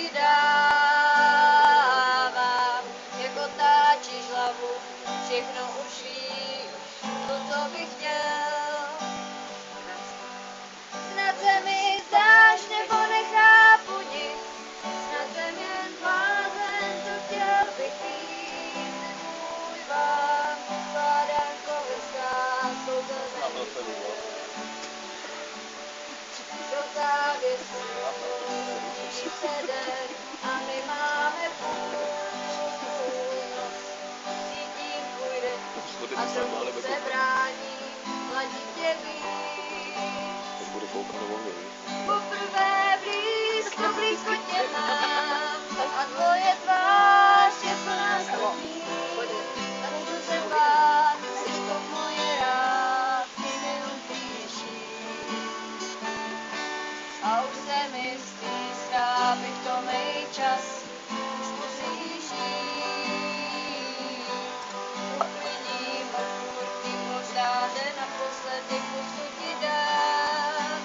ti dávám, jak otáčíš hlavu, všechno už víš, to, co bych chtěl. Snad se mi zdáš, nebo nechápu nic, snad jsem jen blázen, co chtěl bych být. Můj vám, skládanko hezká, souzelný do závěsu, blíží se den a my máme půlnoc. Cítím tvůj dech a trochu se brání, hladitě víc. Poprvé blízko tě mám a tvoje tvář je plná sklopí. Začnu se bát, jsi to moje rád, ty mi ublížíš. A už se mi stýská, bych to mej čas, už musíš jít. Uklidím okurky, možná den naposledy pusu ti dám.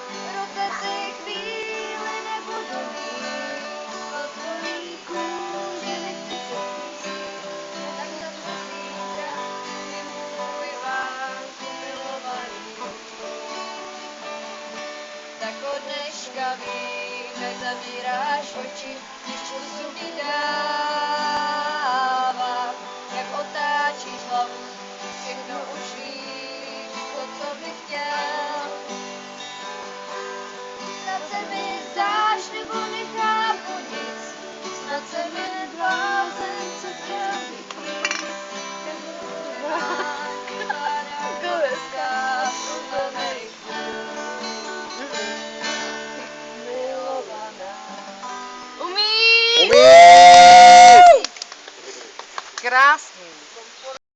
V ruce si chvíli nebudu mít, po tvojí kůži nechci se mít. Tak zase zítra, ty můj vánku milovaný. Tak od dneška vím, jak zavíráš oči, když pusu ti dávám, jak otáčíš hlavu, všechno už víš, to, co bych chtěl. Snad se mi zdáš, nebo nechápu nic, snad jsem jen blázen, co chtěl bych mít. Skládanko hezká, souzelných Krásný.